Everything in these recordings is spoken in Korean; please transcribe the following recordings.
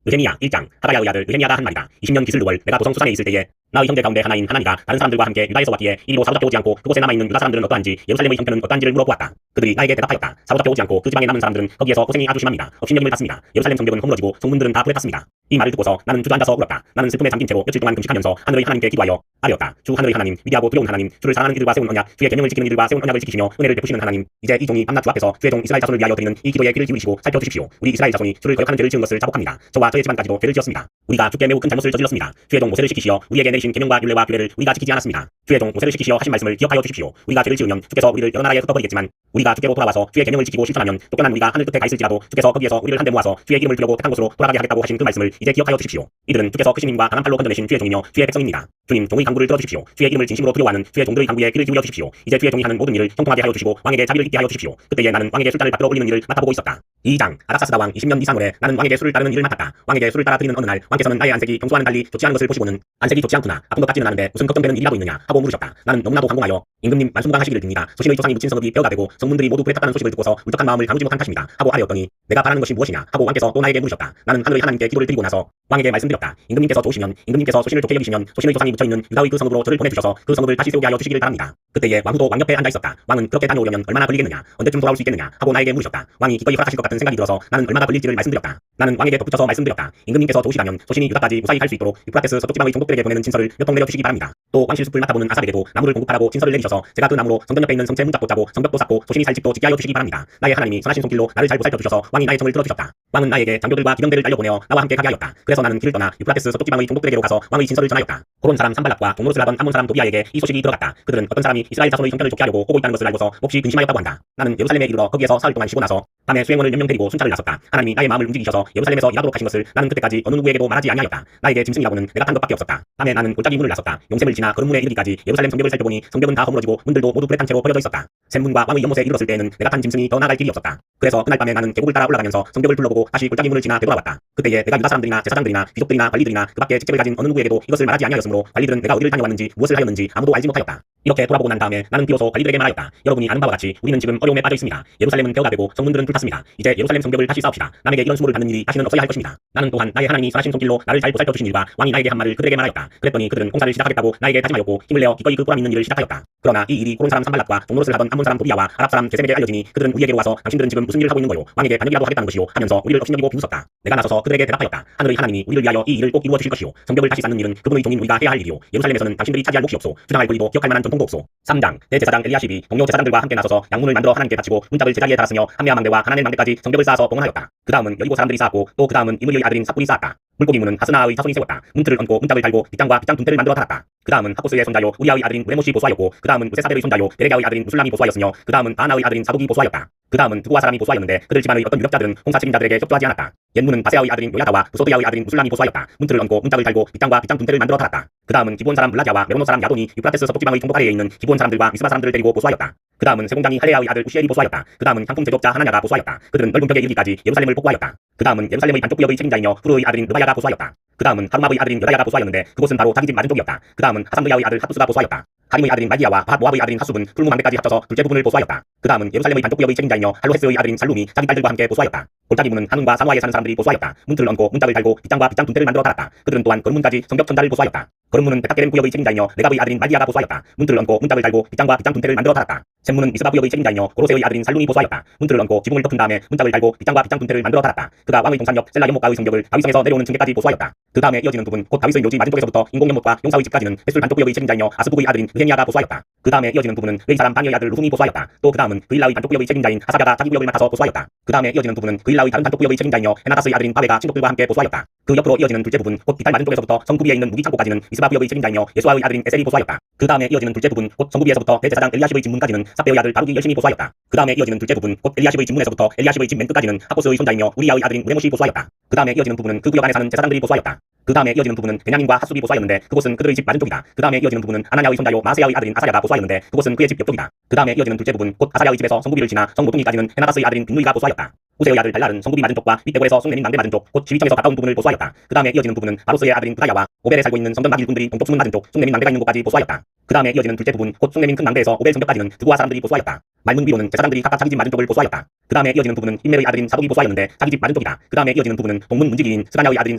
느헤미야 1장. 하가야의 아들 느헤미야가 한 말이다. 20년 기슬 6월 내가 도성 수산에 있을 때에 나의 형제 가운데 하나인 하나니가 다른 사람들과 함께 유다에서 왔기에 이리로 사로잡혀 오지 않고 그곳에 남아있는 유다 사람들은 어떠한지 예루살렘의 형편은 어떠한지를 물어보았다. 그들이 나에게 대답하였다. 사로잡혀 오지 않고 그 지방에 남은 사람들은 거기에서 고생이 아주 심합니다. 업신여김을 받습니다. 예루살렘 성벽은 허물어지고 성문들은 다 불에 탔습니다. 이 말을 듣고서 나는 주저앉아서 울었다. 나는 슬픔에 잠긴 채로 며칠 동안 금식하면서 하늘의 하나님께 기도하여 아뢰었다. 주 하늘의 하나님, 위대하고 두려운 하나님, 주를 사랑하는 이들과 세운 언약, 주의 계명을 지키는 이들과 세운 언약을 지키시며 은혜를 베푸시는 하나님, 이제 이 종이 밤낮 주 앞에서 주의 종 이스라엘 자손을 위하여 드리는 이 기도에 귀를 기울이시고 살펴주십시오. 우리 이스라엘 자손이 주를 거역하는 죄를 지은 것을 자복합니다. 저와 저의 집안까지도 죄를 지었습니다. 우리가 주께 매우 큰 잘못을 저질렀습니다. 주의 종 모세를 시키시어 우리에게 내리신 계명과 율례와 규례를 우리가 지키지 않았습니다. 주의 종 모세를 시키시어 하신 말씀을 기억하여 주십시오. 우리가 죄를 지으면 주께서 우리를 여러 나라에 흩어버리겠지만 우리가 주께로 돌아와서 주의 계명을 지키고 실천하면 쫓겨난 우리가 하늘 끝에 가 있을지라도 주께서 거기에서 우리를 한데 모아서 주의 이름을 부르고 택한 곳으로 돌아가게 하겠다고 하신 그 말씀을 이제 기억하여 주십시오. 이들은 주께서 크신 힘과 강한 팔로 건져내신 주의 종이며 주의 백성입니다. 주님, 종의 간구를 들어주십시오. 주의 이름을 진심으로 두려워하는 주의 종들의 간구에 귀를 기울여 주십시오. 이제 주의 종이 하는 모든 일을 형통하게 하여 주시고 왕에게 자비를 있게 하여 주십시오. 그때에 나는 왕에게 술잔을 받들어 올리는 일을 맡아보고 있었다. 2장. 아닥사스다 왕 20년 니산월에 나는 왕에게 술을 따르는 일을 맡았다. 왕에게 술을 따라 드리는 어느 날 왕께서는 나의 안색이 평소와는 달리 좋지 않은 것을 보시고는 안색이 좋지 않구나, 아픈 것 같지는 않은데 무슨 걱정되는 일이라도 있느냐 하고 물으셨다. 나는 너무나도 황공하여 임금님 만수무강하시기를 빕니다. 소신의 조상이 묻힌 성읍이 폐허가 되고 성문들이 모두 불에 탔다는 소식을 듣고서 울적한 마음을 가누지 못한 탓입니다 하고 아뢰었더니 내가 바라는 것이 무엇이냐 하고 왕께서 또 나에게 물으셨다. 나는 하늘의 하나님께 기도를 드리고 나서 왕에게 말씀드렸다. 임금님께서 좋으시면, 임금님께서 소신을 좋게 여기시면 소신의 조상이 묻혀있는 유다의 그 성읍으로 저를 보내주셔서 그 성읍을 다시 세우게 하여 주시기를 바랍니다. 그때에 왕후도 왕 옆에 앉아있었다. 왕은 그렇게 다녀오려면 얼마나 걸리겠느냐, 언제쯤 돌아올 수 있겠느냐 하고 나에게 물으셨다. 왕이 기꺼이 허락하실 것 같은 생각이 들어서 나는 얼마나 걸릴지를 말씀드렸다. 나는 왕에게 덧붙여서 말씀드렸다. 임금님께서 좋으시다면 소신이 유다까지 무사히 갈 수 있도록 유프라테스 서쪽 지방의 종족들에게 보내는 진서를 몇 통 내려주시기 바랍니다. 또 왕실숲을 맡아보는 아삽에게도 나무를 공급하라고 진서를 내리셔서 제가 그 나무로 성전 옆에 있는 성체 문짝도 짜고 성벽도 쌓고 소신이 살 집도 짓게 하여 주시기 바랍니다. 나의 하나님이 선하신 손길로 나를 잘 보살펴 주셔서 왕이 나의 청을 들어주셨다. 왕은 나에게 장교들과 기병대를 날려보내어 나와 함께 가게 하였다. 그래서 나는 길을 떠나 유프라테스 서쪽 지방의 종족들에게로 가서 왕의 진서를 전하였다. 호론 사람 산발락과 동노릇을 하던 암몬 사람 도비아에게 이 소식이 들어갔다. 그들은 어떤 사람이 이스라엘 자손의 형편을 좋게 하려고 오고 있다는 것을 알고서 몹시 근심하였다고 한다. 나는 예루살렘에 이르러 거기에서 사흘 동안 쉬고 나서 밤에 수행원을 몇 명 데리고 순찰을 나섰다. 하나님이 나의 마음을 움직이셔서 예루살렘에서 일하도록 하신 것을 나는 그때까지 어느 누구에게도 말하지 아니하였다. 나에게 짐승이라고는 내가 탄 것밖에 없었다. 밤에 나는 골짜기 문을 나섰다. 용샘을 지나 거름문에 이르기까지 예루살렘 성벽을 살펴보니 성벽은 다 허물어지고 문들도 모두 불에 탄 채로 버려져 있었다. 샘문과 왕의 연못에 이르렀을 때에는 내가 탄 짐승이 더 나갈 길이 없었다. 그래서 그날 밤에 나는 계곡을 따라 올라가면서 성벽을 둘러보고 다시 골짜기 문을 지나 되돌아왔다. 그때에 내가 유다 사람들이나 제사장들이나 귀족들이나 관리들이나 그 밖에 직책을 가진 어느 누구에게도 이것을 말하지 아니하였으므로 관리들은 내가 어디를 다녀왔는지 무엇을 하였는지 아무도 알지 못하였다. 이렇게 돌아보고 난 다음에 나는 비로소 관리들에게 말하였다. 여러분이 아는 바와 같이 우리는 지금 어려움에 빠져 있습니다. 예루살렘은 폐허가 되고 성문들은 불탔습니다. 이제 예루살렘 성벽을 다시 쌓읍시다. 남에게 이런 수모를 받는 일이 다시는 없어야 할 것입니다. 나는 또한 나의 하나님이 선하신 손길로 나를 잘 보살펴 주신 일과 왕이 나에게 한 말을 그들에게 말하였다. 그랬더니 그들은 공사를 시작하겠다고 나에게 다짐하였고 힘을 내어 기꺼이 그 보람 있는 일을 시작하였다. 그러나 이 일이 호론 사람 산발락과 동노릇을 하던 암몬 사람 도비아와 아랍 사람 게셈에게 알려지니 그들은 우리에게로 와서 당신들은 지금 무슨 일을 하고 있는 거요? 왕에게 반역이라도 하겠다는 것이요? 하면서 우리를 업신여기고 비웃었다. 내가 나서서 그들에게 대답하였다. 하늘의 하나님이 우리를 위하여 이 일을 꼭 이루어 주실 것이요. 성벽을 다시 쌓는 일은 그분의 종인 우리가 해야 할 일이요. 예루살렘에서는 당신들이 차지할 몫이 없소. 주장할 권리도 기억할 만한 전통도 없소. 3장. 대제사장 엘리야십이 동료 제사장들과 함께 나서서 양문을 만들어 하나님께 바치고 문짝을 제자리에 달았으며 함메아 망대와 하나넬 망대까지 성벽을 쌓아서 봉헌하였다. 그 다음은 여리고 사람들이 쌓았고 또 그 다음은 이므리의 아들인 삽군이 쌓았다. 물고기 문은 하스나의 자손이 세웠다. 문틀을 얹고 문짝을 달고 빗장과 빗장 둔대를 만들어 달았다. 그 다음은 하코스의 손자요 우리아의 아들인 무레못이 보수하였고 그 다음은 무세사벨의 손자요 베레가의 아들인 무술람이 보수하였으며 그 다음은 바나의 아들인 사독이 보수하였다. 그 다음은 두고와 사람이 보수하였는데 그들 집안의 어떤 유력자들은 홍사 책임자들에게 협조하지 않았다. 옛문은 바세아의 아들인 요야다와 부소드야의 아들인 무술람이 보수하였다. 문틀을 얹고 문짝을 달고 빗장과 빗장 둔대를 만들어 달았다. 그 다음은 기브온 사람 블라디아와 메로노 사람 야돈이 유프라테스 서쪽 지방의 종족 아래에 있는 기브온 사람들과 미스바 사람들을 데리고 보수하였다. 그 다음은 세공장이 할레아의 아들 우시엘이 보수하였다. 그 다음은 향품 제조업자 하나냐가 보수하였다. 그들은 넓은 벽에 이르기까지 예루살렘을 복구하였다. 그 다음은 예루살렘의 반쪽 구역의 책임자이며 후르의 아들인 르바야가 보수하였다. 그 다음은 하루마의 아들인 여다야가 보수하였는데 그곳은 바로 자기 집 맞은 쪽이었다. 그 다음은 하삼르야의 아들 하투스가 보수하였다. 하림의 아들인 말기야와 바핫모압의 아들인 하수분 풀무망대까지 합쳐서 둘째 부분을 보수하였다. 그 다음은 예루살렘의 반쪽 구역의 책임자이며 할로헤스의 아들인 살룸이 자기 딸들과 함께 보수하였다. 골짜기 문은 한운과 사누아에 사는 사람들이 보수하였다. 문틀을 얹고 문짝을 달고 빗장과 빗장 둔대를 만들어 달았다. 그들은 또한 거름문까지 성벽 천자를 보수하였다. 거름문은 베타게렘 구역의 책임자이며 레갑의 아들인 말기야가 보수하였다. 문틀을 얹고 문짝을 달고 빗장과 빗장 둔대를 만들어 달았다. 샘문은 미스바 구역의 책임자이며 고로세의 아들인 살룸이 보수하였다. 문틀을 얹고 지붕을 덮은 다음에 문짝을 달고 빗장과 빗장 둔대를 만들어 달았다. 그가 왕의 동산역 셀라 연못가의 성벽을 다윗성에서 내려오는 층계까지 보수하였다. 그 다음에 이어지는 부분 곧 다윗의 묘지 맞은쪽에서부터 인공연못과 용사의 집까지는 뱃술 반쪽 구역의 책임자이며 아스부의 아들인 느헤미야가 보수하였다. 그 다음에 이어지는 부분은 웨이 사람 바니의 아들 루훔이 보수하였다. 또 그 다음은 그일라의 반쪽 구역의 책임자인 하사랴가 자기 구역을 맡아서 보수하였다. 그 다음에 이어지는 부분은 그일라의 다른 반쪽 구역의 책임자이며 헤나다스의 아들인 바베가 친족들과 함께 보수하였다. 그 옆으로 이어지는 둘째 부분 곧 비탈 맞은쪽에서부터 성구비에 있는 무기 창고까지는 미스바 구역의 책임자이며 예수아의 아들인 에셀이 보수하였다. 그 다음에 이어지는 둘째 부분 곧 성구비에서부터 대제사장 엘리야십의 집문까지는 삽베의 아들 바룩이 열심히 보수하였다. 그 다음에 이어지는 둘째 부분 곧 엘리야십의 집문에서부터 엘리야십의 집 맨 끝까지는 하코스의 손자이며 우리아의 아들인 무레못이 보수하였다. 그 다음에 이어지는 부분은 그 구역 안에 사는 제사장들이 보수하였다. 그 다음에 이어지는 부분은 베냐민과 핫숲이 보수하였는데 그곳은 그들의 집 맞은 쪽이다. 그 다음에 이어지는 부분은 아나냐의 손자요 마세야의 아들인 아사랴가 보수하였는데 그곳은 그의 집 옆쪽이다. 그 다음에 이어지는 둘째 부분 곧 아사랴의 집에서 성구비를 지나 성모퉁이까지는 헤나다스의 아들인 빈누이가 보수하였다. 우세의 아들 달랄은 성부비 맞은 쪽과 윗대골에서 쑥 내민 망대 맞은 쪽, 곧 지휘청에서 가까운 부분을 보수하였다. 그 다음에 이어지는 부분은 바로스의 아들인 부다야와 오벨에 살고 있는 성전 막 일꾼들이 동쪽 수문 맞은 쪽, 쑥 내민 망대가 있는 곳까지 보수하였다. 그 다음에 이어지는 둘째 부분, 곧 쑥 내민 큰 망대에서 오벨 성벽까지는 드부와 사람들이 보수하였다. 말문 위로는 제사장들이 각각 자기 집 맞은 쪽을 보수하였다. 그 다음에 이어지는 부분은 힘멜의 아들인 사독이 보수하였는데 자기 집 맞은 쪽이다. 그 다음에 이어지는 부분은 동문 문지기인 스가냐의 아들인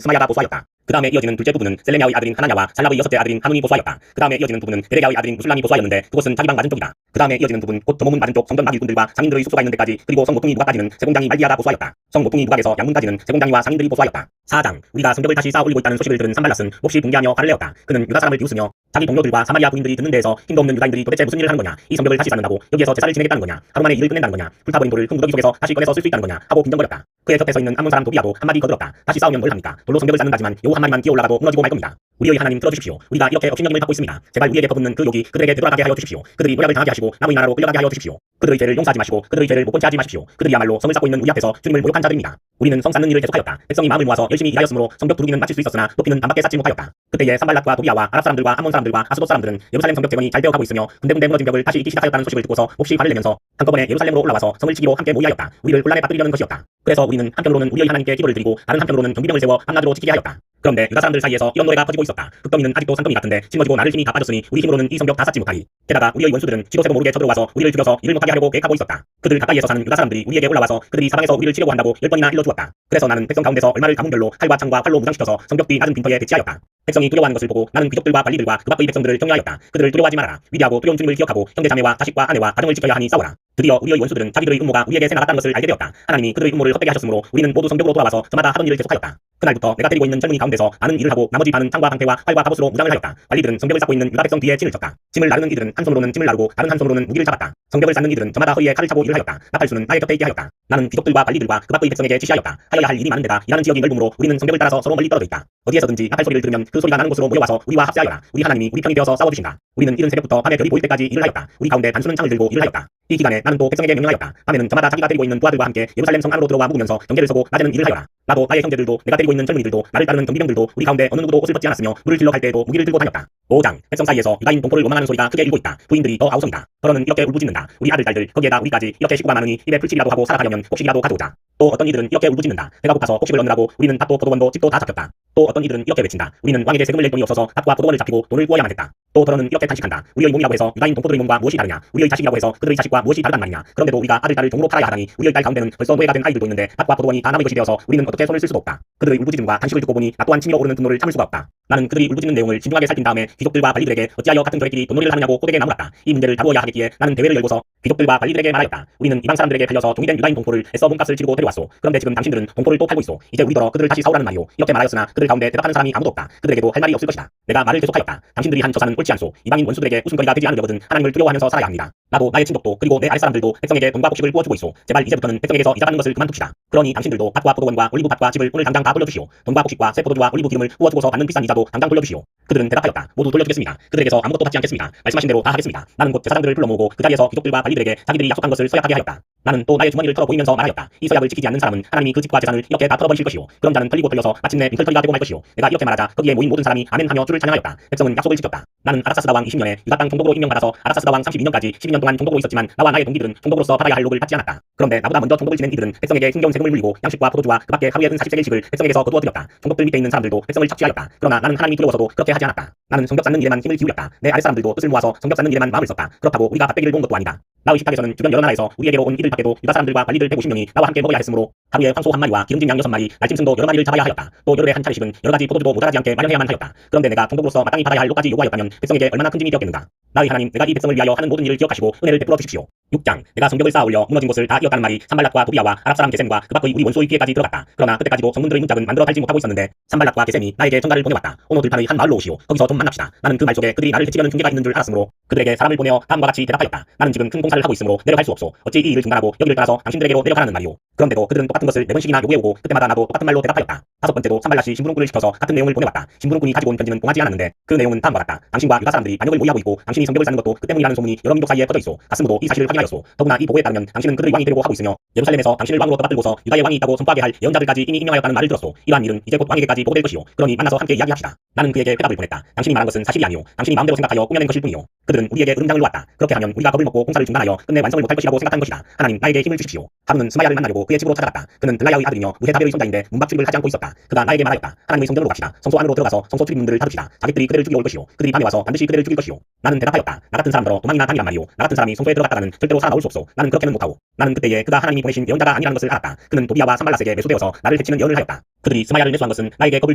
스마야가 보수하였다. 그 다음에 이어지는 둘째 부분은 셀레냐의 아들인 하나냐와 살라의 여섯째 아들인 하눈이 보수하였다. 그 다음에 이어지는 부분은 베레야의 아들인 무술람이 보수하였는데 그것은 자기 방 맞은 쪽이다. 그 다음에 이어지는 부분, 곧 저모문 맞은 쪽 성전 막 일꾼들과 상인들의 숙소가 있는 데까지, 그리고 성모퉁이 누각까지는 세공장이 말디아가 보수하였다. 성모퉁이 누각에서 양문까지는 세공장이와 상인들이 보수하였다. 4장, 우리가 성벽을 다시 쌓아 올리고 있다는 소식을 들은 산발랏은 몹시 분개하며 화를 내었다. 그는 유다 사람을 비웃으며 자기 동료들과 사마리아 부인들이 듣는 데에서 힘도 없는 유다인들이 도대체 무슨 일을 하는 거냐, 이 성벽을 다시 쌓는다고 여기에서 제사를 지내겠다는 거냐, 하루 만에 일을 끝낸다는 거냐, 불타버린 돌을 큰 무더기 속에서 다시 꺼내서 쓸 수 있다는 거냐 하고 빈정거렸다. 그의 곁에 서 있는 암몬 사람 도비야도 한마디 거들었다. 다시 싸우면 뭘 합니까? 돌로 성벽을 쌓는다지만 요 한 마디만 기어올라가도 무너지고 말 겁니다. 우리의 하나님 들어주십시오. 우리가 이렇게 업신여김을 받고 있습니다. 제발 우리에게 퍼붓는 그 욕이 그들에게 되돌아가게 하여 주십시오. 그들이 노략을 당하게 하시고 남의 나라로 끌려가게 하여 주십시오. 그들의 죄를 용서하지 마시고 그들의 죄를 못본치 하지 마십시오. 그들이야말로 성을 쌓고 있는 우리 앞에서 주님을 모욕한 자들입니다. 우리는 성 쌓는 일을 계속하였다. 백성이 마음을 모아서 열심히 일하였으므로 성벽 두르기는 마칠 수 있었으나 높이는 반밖에 쌓지 못하였다. 그때에 산발랏과 도비야와 아랍 사람들과 아몬 사람들과 아스돗 사람들은 예루살렘 성벽 재건이 잘 되어가고 있으며 군데군데 무너진 벽을 다시 잇기 시작하였다는 소식을 듣고서 몹시 화를 내면서 한꺼번에 예루살렘으로 올라와서 성을 치기로 함께 모의하였다. 우리를 혼란에 빠뜨리려는 것이었다. 그래서 우리는 한편으로는 우리의 하나님께 기도를 드리고 다른 한편으로는 경비병을 세워 밤낮으로 지키게 하였다. 그런데 유다 사람들 사이에서 이런 노래가 퍼지고 있었다. 흑더미는 아직도 산더미 같은데 짊어지고 나를 힘이 다 빠졌으니 우리 힘으로는 이 성벽 다 쌓지 못하리. 게다가 우리의 원수들은 지도 새도 모르게 쳐들어와서 우리를 죽여서 일을 못하게 하려고 계획하고 있었다. 그들 가까이에서 사는 유다 사람들이 우리에게 올라와서 그들이 사방에서 우리를 치려고 한다고 10번이나 일러주었다. 그래서 나는 백성 가운데서 얼마를 가문별로 칼과 창과 활로 무장시켜서 성벽 뒤 낮은 빈터에 배치하였다. 백성이 두려워하는 것을 보고 나는 귀족들과 관리들과 그 밖의 백성들을 격려하였다. 그들을 두려워하지 말아라. 위대하고 두려운 주님을 기억하고 형제 자매와 자식과 아내와 가정을 지켜야 하니 싸워라. 드디어 우리의 원수들은 자기들의 음모가 우리에게 새나갔다는 것을 알게 되었다. 하나님이 그들의 음모를 헛되게 하셨으므로 우리는 모두 성벽으로 돌아와서 저마다 하던 일을 계속하였다. 그날부터 내가 데리고 있는 젊은이 가운데서 아는 일을 하고 나머지 반은 창과 방패와 활과 갑옷으로 무장을 하였다. 관리들은 성벽을 쌓고 있는 유다 백성 뒤에 짐을 쳤다. 짐을 나르는 이들은 한 손으로는 짐을 나르고 다른 한 손으로는 무기를 잡았다. 성벽을 쌓는 이들은 저마다 허리에 칼을 차고 일을 하였다. 나팔수는 나의 곁에 있게 하였다. 나는 귀족들과 관리들과 그 밖의 백성에게 지시하였다. 하여야 할 일이 많은 데다 일하는 지역이 넓으므로 우리는 성벽을 따라서 서로 멀리 떨어져 있다. 어디에서든지 나팔 소리를 들으면 그 소리가 나는 곳으로 모여와서 우리와 합세하여라. 우리 하나님이 우리 편이 되어서 싸워주신다. 우리는 이른 새벽부터 밤에 별이 보일 때까지 일을 하였다. 우리 가운데 단수는 창을 들고 일을 하였다. 이 기간에 나는 또 백성에게 명령하였다. 밤에는 저마다 자기가 데리고 있는 부하들과 함께 예루살렘 성 안으로 들어와 묵으면서 경계를 서고 낮에는 일을 하여라. 나도 나의 형제들도 내가 데리고 있는 젊은이들도 나를 따르는 경비병들도 우리 가운데 어느 누구도 옷을 벗지 않았으며 물을 길러 갈 때에도 무기를 들고 다녔다. 5장 백성 사이에서 유다인 동포를 원망하는 소리가 크게 일고 있다. 부인들이 더 아우성이다. 더러는 이렇게 울부짖는다. 우리 아들 딸들 거기에다 우리까지 이렇게 식구가 많으니 입에 풀칠이라도 하고 살아가려면 곡식이라도 가져오자. 또 어떤 이들은 이렇게 울부짖는다. 배가 고파서 곡식을 얻느라고 우리는 밭도 포도원도 집도 다 잡혔다. 또 어떤 이들은 이렇게 외친다. 우리는 왕에게 세금을 낼 돈이 없어서 밭과 포도원을 잡히고 돈을 구워야만 했다. 또 더러는 이렇게 탄식한다. 우리의 몸이라고 해서 유다인 동포들의 몸과 무엇이 다르냐. 우리의 자식이라고 해서 그들의 자식과 무엇이 다르단 말이냐. 그런데도 우리가 아들 딸을 종으로 팔아야 하다니 우리의 딸 가운데는 벌써 노예가 된 아이들도 있는데 밭과 포도원이 다 남의 것이 되어서 우리는 어떻게 손을 쓸 수도 없다. 그들의 울부짖음과 탄식을 듣고 보니 나 또한 치밀어 오르는 분노를 참을 수가 없다. 나는 그들이 울부짖는 내용을 신중하게 살핀 다음에 귀족들과 관리들에게 어찌하여 같은 교회끼리 돈놀이를 하느냐고 꼬대게 나무랐다. 이 문제를 다루어야 하겠기에 나는 대회를 열고서 귀족들과 관리들에게 말하였다. 우리는 이방 사람들에게 팔려서 종이된 유다인 동포를 애써 몸값을 치르고 데려왔소. 그런데 지금 당신들은 동포를 또 팔고 있소. 이제 우리더러 그들을 다시 사오라는 말이오. 이렇게 말하였으나 그들 가운데 대답하는 사람이 아무도 없다. 그들에게도 할 말이 없을 것이다. 내가 말을 계속하였다. 당신들이 한 저사는 옳지 않소. 이방인 원수들에게 웃음거리가 되지 않으려거든 하나님을 두려워하면서 살아야 합니다. 나도 나의 친족도 그리고 내 아랫사람들도 백성에게 돈과 곡식을 부어주고 있소. 제발 이제부터는 백성에게서 이자 받는 것을 그만둡시다. 그러니 당신들도 밭과 포도원과 올리브 밭과 집을 오늘 당장 다 돌려주시오. 돈과 곡식과 새 포도주와 올리브 기름을 부어주고서 받는 비싼 이자도 당장 돌려주시오. 그들은 대답하였다. 모두 돌려주겠습니다. 그들에게서 아무것도 받지 않겠습니다. 말씀하신 대로 다 하겠습니다. 나는 곧 제사장들을 불러 모으고 그 자리에서 귀족들과 관리들에게 자기들이 약속한 것을 서약하게 하였다. 나는 또 나의 주머니를 털어 보이면서 말하였다. 이 서약을 지키지 않는 사람은 하나님이 그 집과 재산을 이렇게 다 털어버리실 것이오. 그런 자는 털리고 털려서 마침내 빈털터리가 되고 말 것이오. 내가 이렇게 말하자 거기에 모인 모든 사람이 아멘하며 주를 찬양하였다. 백성은 약속을 지켰다. 나는 아닥사스다 왕 20년에 유다 땅 총독으로 임명받아서 아닥사스다 왕 32년까지 12년 동안 총독으로 있었지만 나와 나의 동기들은 총독으로서 받아야 할禄을 받지 않았다. 그런데 나보다 먼저 총독을 지낸 이들은 백성에게 힘겨운 세금을 물리고 양식과 포도주와 그 밖에 하루에 은 40세겔씩을 백성에게서 거두어 드렸다. 총독들 밑에 있는 사람들도 백성을 착취하였다. 그러나 나는 하나님이 두려워서도 그렇게 하지 않았다. 나는 성벽 쌓는 일에만 힘을 기울였다. 내 아랫사람들도 뜻을 모아서 성벽 쌓는 일에만 마음을 썼다. 그렇다고 우리가 밭배기를 본 것도 아니다. 나의 식탁에서는 주변 여러 나라에서 우리에게로 온 이들 밖에도 유다 사람들과 관리들 150명이 나와 함께 먹어야 했으므로 하루에 황소 한 마리와 기름진 양 6마리, 날짐승도 여러 마리를 잡아야 하였다. 또 여름에 한 차례씩은 여러 가지 포도주도 모자라지 않게 마련해야만 하였다. 그런데 내가 총독으로서 마땅히 받아야 할 것까지 요구하였다면 백성에게 얼마나 큰 짐이 되었겠는가. 나의 하나님, 내가 이 백성을 위하여 하는 모든 일을 기억하시고 은혜를 베풀어 주십시오. 6장, 내가 성벽을 쌓아 올려 무너진 곳을 다 이었다는 말이 산발랏과 도비야와 아랍 사람 게셈과 그 밖의 우리 원수의 귀에까지 들어갔다. 그러나 그때까지도 성문들의 문짝은 만들어 달지 못하고 있었는데 산발랏과 게셈이 나에게 전가를 보내왔다. 오노 들판의 한 마을로 오시오. 거기서 좀 만납시다. 나는 그 말 속에 그들이 나를 해치려는 중개가 있는 줄 알았으므로 그들에게 사람을 보내어 다음과 같이 대답하였다. 나는 지금 큰 공사를 하고 있으므로 내려갈 수 없소. 어찌 이 일을 중단하고 여기를 따라서 당신들에게로 내려가라는 말이오. 그런데도 그들은 똑같은 것을 4번씩이나 요구해오고 그때마다 나도 똑같은 말로 대답하였다. 5번째도 산발랏이 심부름꾼을 시켜서 같은 내용을 보내왔다. 심부름꾼이 가지고 온 편지는 봉하지 않았는데 그 내용은 다음과 같다. 당신과 유다 사람들이 반역을 모의하고 있고 당신이 성벽을 쌓는 것도 그 때문이라는 소문이 여러 민족 사이에 퍼져 있어. 가스모도 이 사실을 확인하였소. 더구나 이 보고에 따르면 당신은 그들의 왕이 되려고 하고 있으며 예루살렘에서 당신을 왕으로 떠받들고서 유다의 왕이 있다고 선포하게 할 예언자들까지 이미 임명하였다는 말을 들었소. 이러한 일은 이제 곧 왕에게까지 보고될 것이오. 그러니 만나서 함께 이야기합시다. 나는 그에게 회답을 보냈다. 당신이 말한 것은 사실이 아니오. 당신이 마음대로 생각하여 꾸며낸 것일 뿐이오. 그들은 우리에게 으름장을 놓았다. 그렇게 하면 우리가 겁을 먹고 공사를 중단하여 끝내 완성을 못할 것이라고 생각한 것이다. 하나님, 나에게 힘을 주십시오. 하루는 스마야를 만나려고 그의 집으로 찾아갔다. 그는 들라야의 아들이며 무헤다벨의 손자인데 문밖 출입을 하지 않고 있었다. 그가 나에게 말하였다. 하나님의 성전으로 갑시다. 성소 안으로 들어가서 성소 출입문들을 닫읍시다. 자기들이 그대를 죽이러 올 것이요, 그들이 밤에 와서 반드시 그대를 죽일 것이요. 나는 대답하였다. 나 같은 사람들어 도망이나 다니란 말이요. 나 같은 사람이 성소에 들어갔다가는 절대로 살아나올 수 없소. 나는 그렇게는 못하오. 나는 그때에 그가 하나님이 보내신 예언자가 아니라는 것을 알았다. 그는 도비아와 산발라스에게 매수되어서 나를 해치는 예언을 하였다. 그들이 스마야를 매수한 것은 나에게 겁을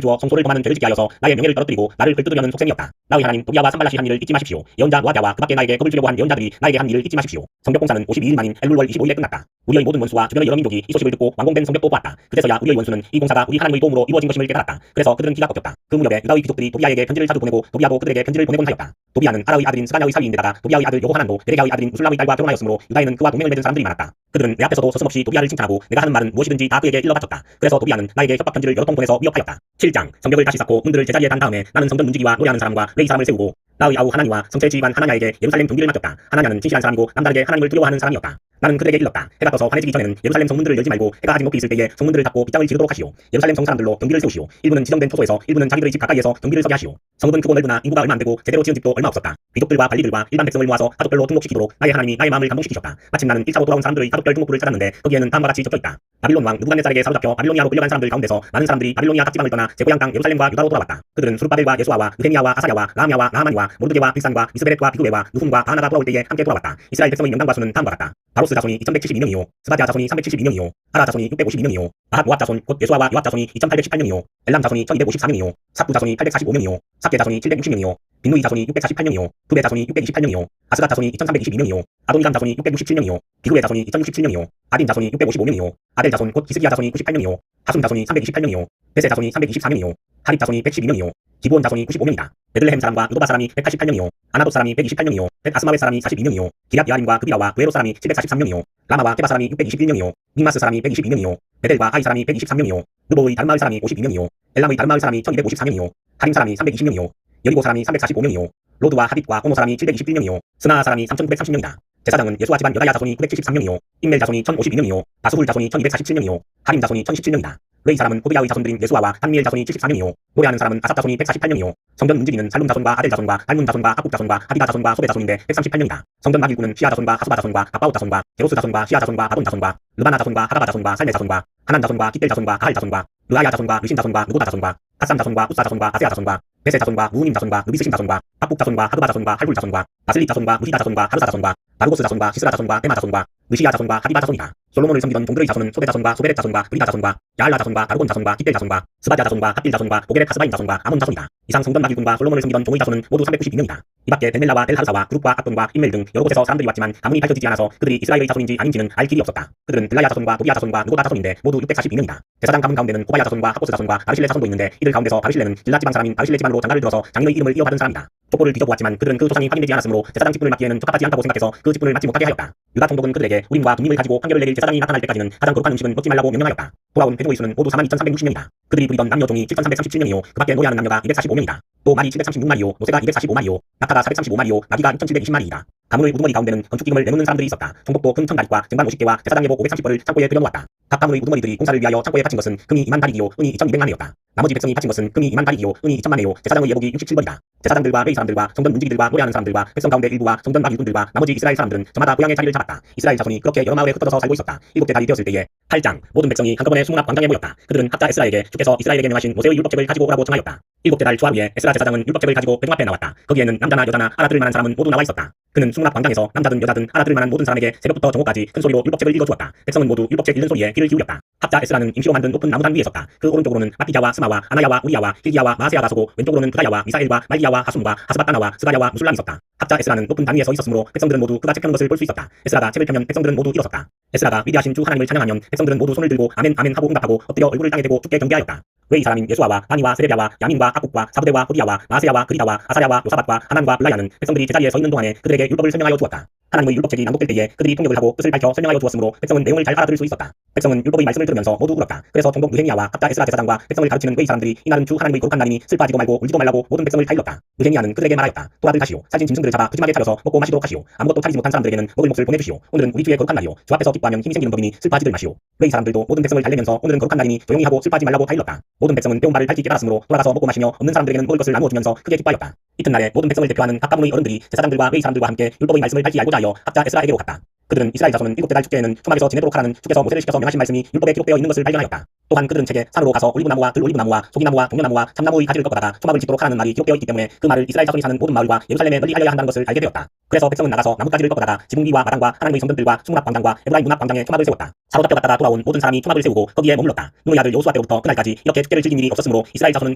주어 성소를 범하는 죄를 짓게 하여서 나의 명예를 떨어뜨리고 나를 걸뜯으려는 속셈이었다. 나의 하나님 도비아와 산발라시 한 일을 잊지 마십시오. 예언자 노아디아와 그밖에 나에게 겁을 주려고 한 예언자들이 나에게 한 일을 잊지 마십시오. 성벽공사는 52일 만인 엘룰월 25일에 끝났다. 우리의 모든 원수와 주변의 여러 민족이 이 소식을 듣고 완공된 성벽도 보았다. 그제서야 우리의 원수는 이 공사가 우리 하나님의 도움으로 이루어진 것임을 깨달았다. 그래서 그들은 기가 꺾였다. 그 무렵에 유다의 귀족들이 도비아에게 편지를 자주 보내고 도비아도 그들에게 편지를 보내곤 하였다. 도비아는 아라의 아들인 스가냐의 사위인데다가 도비아의 아들 여호하난도 베레랴의 아들인 우술람의 딸과 결혼하였으므로 유다에는 그와 동맹을 맺은 사람들이 많았다. 그들은 내 앞에서도 서슴없이 도비아를 칭찬하고 내가 하는 말은 무엇이든지 다 그에게 일러 바쳤다. 그래서 도비아는 나에게 협박 편지를 여러 통 보내서 위협하였다. 7장 성벽을 다시 쌓고 문들을 제자리에 단 다음에 나는 성전 문지기와 노래하는 사람과 레이 사람을 세우고 나의 아우 하나니와 성체 지휘관 하나냐에게 예루살렘 경비를 맡겼다. 하나냐는 진실한 사람이고 남다르게 하나님을 두려워하는 사람이었다. 나는 그들에게 일렀다. 해가 떠서 환해지기 전에는 예루살렘 성문들을 열지 말고 해가 아직 높이 있을 때에 성문들을 닫고 빗장을 지르도록 하시오. 예루살렘 성 사람들로 경비를 세우시오. 일부는 지정된 초소에서 일부는 자기들의 집 가까이에서 경비를 서게 하시오. 성읍은 크고 넓으나 인구가 얼마 안 되고 제대로 지은 집도 얼마 없었다. 귀족들과 관리들과 일반 백성을 모아서 가족별로 등록시키도록 나의 하나님이 나의 마음을 감동시키셨다. 마침 나는 1차로 돌아온 사람들의 가족별 등록부를 찾았는데 거기에는 다음과 같이 적혀있다. 바빌론 왕 느부갓네살에게 사로잡혀 바빌로니아로 끌려간 사람들 가운데서 많은 사람들이 바빌로니아 각지방을 떠나 제 고향 땅 예루살렘과 유다로 돌아왔다. 그들은 수르바벨과 예수아와 느헤미야와 아사랴와 라함야와 나하만이와 모르드게와 빅산과 미스베렛과 비그웨와 누훔과 바나가 돌아올 때에 함께 돌아왔다. 이스라엘 백성의 명단과 수는 다음과 같다. 바로스 자손이 2172명이요 스바디아 자손이 372명이요 아라 자손이 652명이요 아핫 모압 자손 곧 예수아와 요압 자손이 2818명이요 엘람 자손이 1254명이요 삽부 자손이 845명이요 삽게 자손이 760명이요 빈누이 자손이 648명이요 두베 자손이 628명이요 아스갓 자손이 2322명이요 아도니감 자손이 667명이요 비그웨 자손이 2067명이요 아딘 자손이 655명이요 아델 자손 곧 기스기야 자손이 98명이요 하순 자손이 328명이요 베세 자손이 324명이요 하립 자손이 112명이요 기브온 자손이 95명이다. 베들레헴 사람과 누도바 사람이 188명이요 아나돗 사람이 128명이요 벳아스마웨 사람이 42명이요 기럇 야림과 그비라와 외로 사람이 743명이요 라마와 케바 사람이 621명이요 믹마스 사람이 122명이요 베델과 하이 사람이 123명이요 느보의 다른 마을 사람이 52명이요 엘람의 다른 마을 사람이 1254명이요 하림 사람이 320명이요 여리고 사람이 345명이요 로드와 하딧과 오노 사람이 721명이요 스나 사람이 3930명이다. 제사장은 예수아 집안 여다야 자손이 973명이요 인멜 자손이 1052명이요 바수훌 자손이 1247명이요 하림 자손이 1017명이다. 레이 사람은 호비야의 자손들인 예수아와 한미엘 자손이 74명이요 노래하는 사람은 아삽 자손이 148명이요 성전 문지기는 살룸 자손과 아델 자손과 알문 자손과 학국 자손과 하디다 자손과 소베 자손인데 138명이다. 성전 막일구는 시아 자손과 하수바 자손과 아바웃 자손과 게로스 자손과 시아 자손과 아돈 자손과 르바나 자손과 하가바 자손과 살메 자손과 하난 자손과 기델 자손과 가할 자손과 르아야 자손과 르신 자손과 누고다 자손과 갓삼 자손과 우사 자손과 아세아 자손과 베세 자손과 무우님 자손과 르비스심 자손과 박국 자손과 하그바 자손과 할굴 자손과 바슬릭 자손과 무시다 자손과 하르사 자손과 바르고스 자손과 시스라 자손과 테마 자손과 느시야 자손과 하디바 자손이다. 솔로몬을 섬기던 종들의 자손은 소베 자손과 소베렛 자손과 브리다 자손과 야알라 자손과 바르곤 자손과 기델 자손과 스바디아 자손과 핫빌 자손과 보게렛 하스바임 자손과 아몬 자손이다. 이상 성전 막일군과 솔로몬을 섬기던 종의 자손은 모두 392명이다. 이 밖에 벤멜라와 델하르사와 그룹과 악돈과 인멜 등 여러 곳에서 사람들이 왔지만 가문이 밝혀지지 않아서 그들이 이스라엘의 자손인지 아닌지는 알 길이 없었다. 그들은 들라야 자손과 도비야 자손과 누고다 자손인데 모두 642명이다. 제사장 가문 가운데는 고바야 자손과 하코스 자손과 바르실레 자손도 있는데 이들 가운데서 바르실레는 길라 지방 사람인 바르실레 집안으로 장가를 들어서 장인의 이름을 이어받은 사람이다. 족보를 뒤져보았지만 그들은 그 조상이 확인되지 않았으므로 제사장 직분을 맡기에는 적합하지 않다고 생각해서 그 직분을 맡지 못하게 하였다. 유다 총독은 그들에게 우림과 둠밈을 가지고 판결을 내릴 제사장이 나타날 때까지는 가장 거룩한 음식은 먹지 말라고 명령하였다. 돌아온 회중의 수는 모두 42,360명이다. 그들이 부리던 남녀 종이 7,337명이요 그 밖에 노래하는 남녀가 245명이다. 또 말이 736마리요 노새가 245마리요 낙타가 435마리요 나귀가 2,720마리이다. 가문의 우두머리 가운데는 건축기금을 내놓는 사람들이 있었다. 총독도 금 1,000다리과 쟁반 50개와 제사장 예복 530벌을 창고에 들여놓았다. 각 가문의 우두머리들이 공사를 위하여 창고에 바친 것은 금이 2만 다리기요 은이 2,200만회였다. 나머지 백성이 바친 것은 금이 2만 다리기요 은이 2,000만회요 제사장의 예복이 67벌이다. 제사장들과 레이 사람들과 성전 문지기들과 노래하는 사람들과 백성 가운데 일부와 성전 막 일꾼들과 나머지 이스라엘 사람들은 저마다 고향의 자리를 잡았다. 이스라엘 자손이 그렇게 여러 마을에 흩어져서 살고 있었다. 7대 달이 되었을 때에 8장 모든 백성이 한꺼번에 수문 앞 광장에 모였다. 그들은 학자 에스라에게 주께서 이스라엘에게 명하신 모세의 율법책을 가지고 오라고 청하였다. 7대 달 초하루에 에스라 제사장은 율법책을 가지고 회중 앞에 나왔다. 거기에는 남자나 여자나 알아들을 만한 사람은 모두 나와 있었다. 그는 수문 앞 광장에서 남자든 여자든 알아들을 만한 모든 사람에게 새벽부터 정오까지 큰 소리로 율법책을 읽어주었다. 백성은 모두 율법책 읽는 소리에 귀를 기울였다. 학자 에스라는 임시로 만든 높은 나무단 위에 섰다. 그 오른쪽으로는 마티자와 스마와 아나야와 우리야와 힐기야와 마세아가 서고 왼쪽으로는 부다야와 미사엘과 말기야와 하순과 하스바따나와 스가야와 무술람이 섰다. 학자 에스라는 높은 단 위에 서 있었으므로 백성들은 모두 그가 책하는 것을 볼 수 있었다. 에스라가 책을 펴면 백성들은 모두 일어섰다. 에스라가 위대하신 주 하나님을 찬양하면 백성들은 모두 손을 들고 아멘 아멘 하고 응답하고 엎드려 얼굴을 땅에 대고 주께 경배하였다. 웨이 사람인 예수아와 바니와 세레비아와 야민과 악국과 사부대와 호디야와 마세야와 그리다와 아사야와 요사밭과 하난과 블라야는 백성들이 제자리에 서 있는 동안에 그들에게 율법을 설명하여 주었다. 하나님의 율법책이 낭독될 때에 그들이 통역을 하고 뜻을 밝혀 설명하여 주었으므로 백성은 내용을 잘 알아들을 수 있었다. 백성은 율법의 말씀을 들으면서 모두 울었다. 그래서 총독 느헤미야와 학자 에스라 제사장과 백성을 가르치는 웨이 사람들이 이날은 주 하나님의 거룩한 날이니 슬퍼하지도 말고 울지도 말라고 모든 백성을 다 일렀다. 느헤미야는 그들에게 말하였다. 또라들 가시오. 살찐 짐승들을 잡아 푸짐하게 차려서 먹고 마시도록 하시오. 아무것도 차리지 못한 사람들에게는 먹을 몫을 보내주시오. 오늘은 우리 주의 거룩한 날이오. 주 앞에서 기뻐하면 힘이 생기는 법이니 슬퍼하지들 마시오. 웨이 사람들도 모든 백성을 달래면서 오늘은 거룩한 날이니 조용히 하고 슬퍼하지 말라고 다 일렀다. 모든 백성은 배운 바를 밝히 깨달았으므로 돌아가서 먹고 마시며 없는 사람들에게는 먹을 것을 나누어 주면서 크게 기뻐하였다. 이튿날에 모든 백성을 대표하는 각 가문의 어른들이 제사장들과 웨이 사람들과 함께 율법의 말씀을 밝히 알고자 하여 학자 에스라에게로 갔다. 그들은 이스라엘 자손은 7달 축제에는 초막에서 지내도록 하라는 주께서 모세를 시켜서 명하신 말씀이 율법에 기록되어 있는 것을 발견하였다. 또한 그들은 책에 산으로 가서 올리브나무와 들올리브나무와 소기나무와 종려나무와 참나무의 가지를 꺾어다가 초막을 짓도록 하라는 말이 기록되어 있기 때문에 그 말을 이스라엘 자손이 사는 모든 마을과 예루살렘에 널리 알려야 한다는 것을 알게 되었다. 그래서 백성은 나가서 나뭇가지를 꺾어다가 지붕위와 마당과 하나님의 성전들과 수문앞 광장과 에브라임 문앞 광장에 초막을 세웠다. 사로잡혀 갔다가 돌아온 모든 사람이 초막을 세우고 거기에 머물렀다. 눈의 아들 여호수아 때부터 그날까지 이렇게 축제를 즐긴 일이 없었으므로 이스라엘 자손은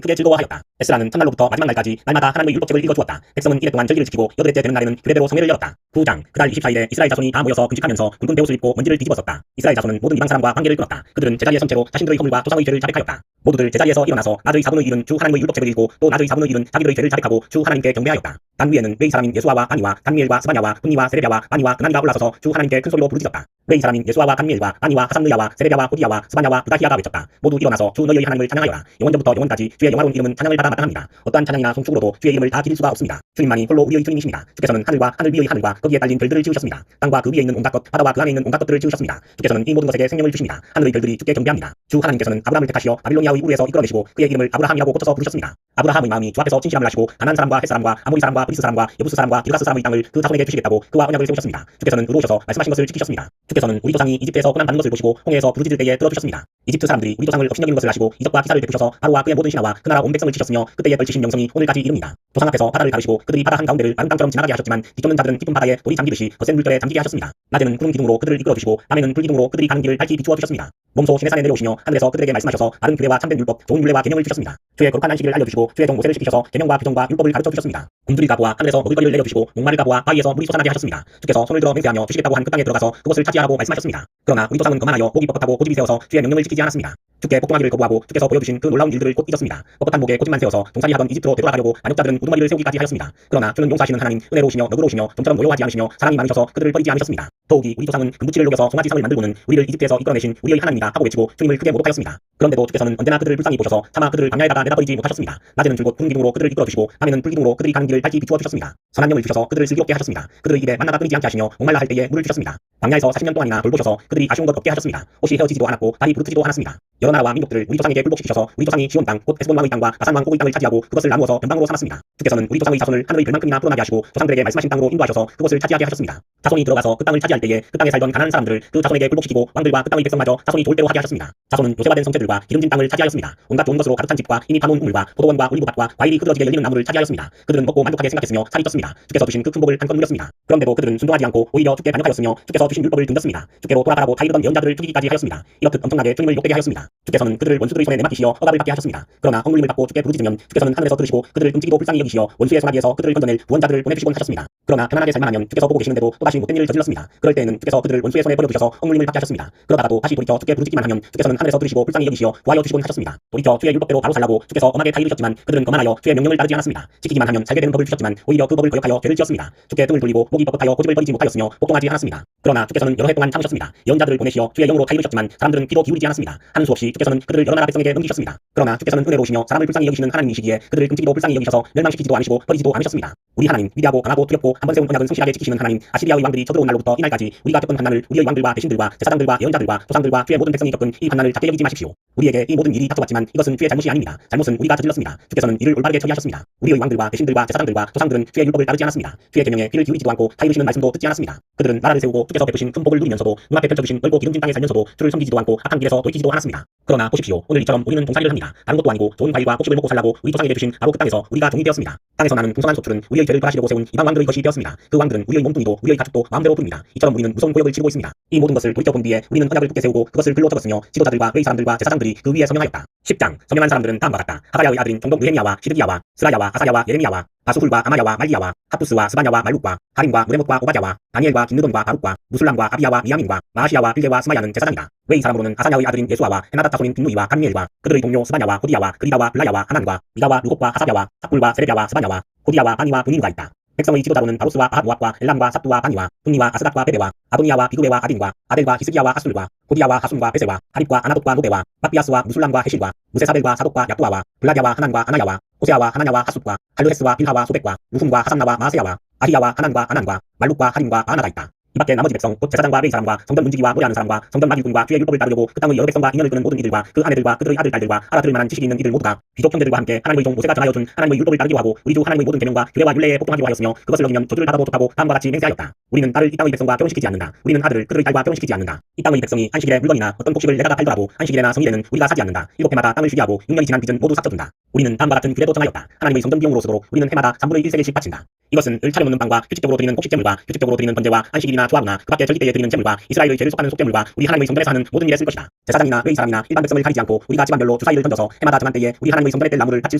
크게 즐거워하였다. 에스라는 첫날로부터 마지막 날까지 날마다 하나님의 율법책을 읽어주었다. 백성은 이래 동안 절기를 지키고 8일째 되는 날에는 규례대로 성회를 열었다. 9장 그달 24일에 이스라엘 자손이 다 모여서 금식하면서 굵은 베옷을 입고 먼지를 뒤집었었다. 이스라엘 자손은 모든 이방 사람과 관계를 끊었다. 그들은 제자리의 성체로 자신들의 허물과 조상의 죄를 자백하였다. 모두들 제자리에서 일어나서 낮의 4분의 1은 주 하나님의 율법책을 읽고 또 낮의 4분의 1은 자기들의 죄를 자백하고 주 하나님께 경배하였다. 단 위에는 웨이 사람인 예수아와 아니와 단미엘과 스바냐와 분니와 세레비야와 아니와 그나니가 올라서서 주 하나님께 큰 소리로 부르짖었다. 웨이 사람인 예수아와 단미엘과 아니와 하산느야와 세레비야와 호디야와 스바냐와 부다히야가 외쳤다. 모두 일어나서 주 너희의 하나님을 찬양하여라. 영원전부터 영원까지 주의 영화로운 이름은 찬양을 받아 마땅합니다. 어떠한 찬양이나 송축으로도 주의 이름을 다 기릴 수가 없습니다. 주님만이 홀로 우리의 주님이십니다. 주께서는 하늘과 하늘 위의 하늘과 거기에 딸린 별들을 지으셨습니다. 땅과 그 위에 있는 온갖 것 바다와 그 안에 있는 온갖 것들을 지으셨습니다. 주께서는 이 모든 것에게 생명을 주십니다. 하늘의 별들이 주께 경배합니다. 주 하나님께서는 아브라함을 택하시어 바빌로니아의 우르에서 이끌어내시고 그의 이름을 아브라함이라고 고쳐서 부르셨습니다. 아브라함의 마음이 주 앞에서 진실함을 하시고 가나안 사람과 헷 사람과 아모리 사람과 브리스 사람과 여부스 사람과 기르가스 사람의 땅을 그 자손에게 주시겠다고 그와 언약을 세우셨습니다. 주께서는 의로우셔서 말씀하신 것을 지키셨습니다. 주께서는 우리 조상이 이집트에서 고난 받는 것을 보시고 홍해에서 부르짖을 때에 들어주셨습니다. 이집트 사람들이 우리 조상을 업신여기는 것을 아시고 이적과 기사를 베푸셔서 바로와 그의 모든 신하와 그 나라 온 백성을 치셨으며 그때에 벌치신 명성이 오늘까지 이릅니다. 조상 앞에서 바다를 가르시고 그들이 바다 한가운데를 마른 땅처럼 지나가게 하셨지만 뒤쫓는 자들은 깊은 바다에 돌이 잠기듯이 거센 물결에 잠기게 하셨습니다. 낮에는 구름 기둥으로 그들을 이끌어주시고 밤에는 불기둥으로 그들이 가는 길을 밝히 비추어 주셨습니다. 몸소 시내산에 내려오시며 하늘에서 그들에게 말씀하셔서 바른 규례와 참된 율법, 좋은 율례와 계명을 주셨습니다. 주의 거룩한 안식일을 알려주시고 주의 종 모세를 시키셔서 계명과 규정과 율법을 가르쳐 주셨습니다. 곰들이 가보아 하늘에서 먹을 거리를 내려주시고 목마를 가보아 바위에서 물이 솟아나게 하셨습니다. 주께서 손을 들어 맹세하며 주시겠다고 한 그 땅에 들어가서 그것을 차지하라고 말씀하셨습니다. 그러나 우리 조상은 거만하여 목이 뻣뻣하고 고집이 세워서 주의 명령을 지키지 않았습니다. 주께 복종하기를 거부하고 주께서 보여주신 그 놀라운 일들을 곧 잊었습니다. 뻣뻣한 목에 고집만 세워서 종살이 하던 이집트로 되돌아가려고 안역자들은 우두머리를 세우기까지 하였습니다. 그러나 주는 용서하시는 하나님, 은혜로우시며 너그러우시며 좀처럼 노여하지 않으시며 사랑이 많으셔서 그들을 버리지 않으셨습니다. 더욱이 우리 조상은 금부치를 녹여서 송아지 상을 만들고는 우리를 이집트에서 이끌어내신 우리의 하나님이다 하고 외치고 주님을 크게 모독하였습니다. 그런데도 주께서는 언제나 그들을 불쌍히 보셔서 차마 그들을 광야에다가 내다버리지 못하셨습니다. 낮에는 줄곧 구름 기둥으로 그들을 이끌어주시고 밤에는 불기둥으로 그들이 가는 길을 밝히 비추어 주셨습니다. 선한 영을 주셔서 그들을 슬기롭게 하셨습니다. 그들의 입에 만나가 끊이지 않게 하시며 목말라 할 때에 물을 주셨습니다. 광야에서 40년 동안이나 돌보셔서 그들이 아쉬운 것 없게 하셨습니다. 옷이 헤어지지도 않았고 발이 부르트지도 않았습니다. 여러 나라와 민족들을 우리 조상에게 굴복시키셔서 우리 조상이 지온 땅, 곧 에스본 왕의 땅과 바산 왕 고의 땅을 차지하고 그것을 나누어서 변방으로 삼았습니다. 주께서는 우리 조상의 자손을 하늘의 별만큼이나 풀어나게 하시고 조상들에게 말씀하신 땅으로 인도하셔서 그것을 차지하게 하셨습니다. 자손이 들어가서 그 땅을 차지할 때에 그 땅에 살던 가난한 사람들을 그 자손에게 굴복시키고 왕들과 그 땅의 백성마저 자손이 좋을 대로 하게 하셨습니다. 자손은 요새화된 성체들과 기름진 땅을 차지하였습니다. 온갖 좋은 것으로 가득 찬 집과 이미 파놓은 우물과 포도원과 올리브밭과 과일이 흐드러지게 열리는 나무를 차지하였습니다. 그들은 먹고 만족하게 생각했으며 살이 쪘습니다. 주께서 주신 그 큰 복을 한껏 누렸습니다. 그런데도 그들은 순종하지 않고 오히려 주께 반역하였으며 주께서 주신 율법을 등졌습니다. 주께로 돌아가라고 타이르던 예언자들을 죽이기까지 하였습니다. 이렇듯 엄청나게 주님을 욕되게 하였습니다. 주께서는 그들을 원수들의 손에 내맡기시어 억압을 받게 하셨습니다. 그러나 억눌림을 받고 주께 부르짖으면 주께서는 하늘에서 들으시고 그들을 끔찍이도 불쌍히 여기시어 원수의 손아귀에서 그들을 건져낼 구원자들을 보내주시곤 하셨습니다. 그러나 편안하게 살만하면 주께서 보고 계시는데도 또다시 못된 일을 저질렀습니다. 그럴 때에는 주께서 그들을 원수의 손에 버려두셔서 억눌림을 받게 하셨습니다. 그러다가도 다시 돌이켜 주께 부르짖기만 하면 주께서는 하늘에서 들으시고 불쌍히 여기시어 구하여 주시곤 하셨습니다. 돌이켜 주의 율법대로 바로 살라고 주께서 엄하게 타이르셨지만 그들은 거만하여 주의 명령을 따르지 않았습니다. 지키기만 하면 살게 되는 법을 주셨지만 오히려 그 법을 거역하여 죄를 지었습니다. 주께 등을 돌리고 목이 뻣뻣하여 고집을 버리지 못하였으며 복종하지 않았습니다. 그러나 주께서는 여러 해 동안 참으셨습니다. 예언자들을 보내시어 주의 영으로 타이르셨지만 사람들은 귀도 기울이지 않았습니다. 하는 수 없이 주께서는 그들을 여러 나라 백성에게 넘기셨습니다. 그러나 주께서는 은혜로우시며 사람을 불쌍히 여기시는 하나님이시기에 그들을 끔찍이도 불쌍히 여기셔서 멸망시키지도 않으시고 버리지도 않으셨습니다. 우리 하나님 위대하고 강하고 두렵고 한번 세운 언약은 성실하게 지키시는 하나님, 아시리아의 왕들이 쳐들어온 날로부터 이날까지 우리가 겪은 환난을 우리의 왕들과 대신들과 제사장들과 예언자들과 조상들과 주의 모든 백성이 겪은 이 환난을 작게 여기지 마십시오. 우리에게 이 모든 일이 닥쳐왔지만 이것은 주의 잘못이 아닙니다. 잘못은 우리가 저질렀습니다. 주께서는 이를 올바르게 처리하셨습니다. 우리의 왕들과 대신들과 제사장들과 조상들은 주의 율법을 따르지 않았습니다. 주의 계명에 귀를 기울이지도 않고 타이르시는 말씀도 듣지 않았습니다. 그들은 나라를 세우고 주께서 베푸신 큰 복을 누리면서도 눈앞에 펼쳐주신 넓고 기름진 땅에 살면서도 주를 섬기지도 않고 악한 길에서 돌이키지도 않았습니다. 그러나 보십시오. 오늘 이처럼 우리는 종살이를 합니다. 다른 것도 아니고 좋은 과일과 곡식을 먹고 살라고 우리 조상에게 주신 바로 그 땅에서 우리가 종이 되었습니다. 땅에서 나는 풍성한 소출은 우리의 죄를 벌하시려고 세운 이방 왕들의 것이 되었습니다. 그 왕들은 우리의 몸뚱이도 우리의 가축도 마음대로 부립니다. 이처럼 우리는 무서운 고역을 치르고 있습니다. 이 모든 것을 돌이켜본 뒤에 우리는 언약을 굳게 세우고 그것을 글로 적었으며 지도자들과 의 사람들과 제사장들이 그 위에 서명하였다. 10장 서명한 사람들은 다음과 같다. 하가야의 아들인 총독 느헤미야와 시드기야와 스라야와 아사야와 예레미야와 바수훌과 아마야와 말리야와 하푸스와 스바냐와 말룩과 하림과 무레못과 오바댜와 다니엘과 김느돈과 바룩과 무술람과 아비야와 미야민과 마하시야와 빌게와 스마야는 제사장이다. 웨이 사람으로는 아사야의 아들인 예수아와 헤나닷 자손인 빈누이와 간미엘과 그들의 동료 스바냐와 호디야와 그리다와 블라야와 하난과 미다와 루곱과 하사랴와 삭불과 세레비야와 스바냐와 호디야와 바니와 분인과 있다. 백성의 지도자로는 바로스와 아하모압과 엘람과 삽두와 바니와 분니와 아스닷과 베베와 아도니아와 비그웨와 아딘과 아델과 히스기야와 아술과 호디야와 하순과 베세와 하립과 아나돗과 노베와 막비아스와 무술람과 헤실과 무세사벨과 사독과 약도아와 블라디아와 하난과 아나야와 호세아와 하나냐와 하숫과 할르헤스와 빌하와 소백과 루훔과 하산나와 마세야와 아히야와 하난과 아난과 말룩과 하림과 아나가 있다. 이밖에 나머지 백성 곧 제사장과 레위 사람과 성전 문지기와 노래하는 사람과 성전 마길군과 주의 율법을 따르려고 그 땅의 여러 백성과 인연을 끄는 모든 이들과 그 아내들과 그들의 아들 딸들과 알아들을 만한 지식이 있는 이들 모두가 귀족 형제들과 함께 하나님의 종 모세가 전하여 준 하나님의 율법을 따르기로 하고 우리 주 하나님의 모든 계명과 규례와 율례에 복종하기로 하였으며 그것을 어기면 저주를 받아도 좋다고 다음과 같이 맹세하였다. 우리는 딸을 이 땅의 백성과 결혼시키지 않는다. 우리는 아들을 그들의 딸과 결혼시키지 않는다. 이 땅의 백성이 안식일에 물건이나 어떤 곡식을 내다가 팔더라도 안식일에나 성일에는 우리가 사지 않는다. 7해마다 땅을 쉬게 하고 6년이 지난 빚은 모두 삭혀준다. 우리는 다음과 같은 규례도 정하였다. 하나님의 성전 비용으로 쓰도록 우리는 해마다 3분의 1세겔씩 바친다. 이것은 을 차려 놓는 빵과 규칙적으로 드리는 곡식 제물과 규칙적으로 드리는 번제와 안식일이나 초하루나 그 밖에 절기 때에 드리는 제물과 이스라엘의 죄를 속하는 속죄물과 우리 하나님의 성전에서 하는 모든 일에 쓸 것이다. 제사장이나 레위 사람이나 일반 백성을 가리지 않고 우리가 집안별로 주사위를 던져서 해마다 정한 때에 우리 하나님의 성전에 뗄 나무를 바칠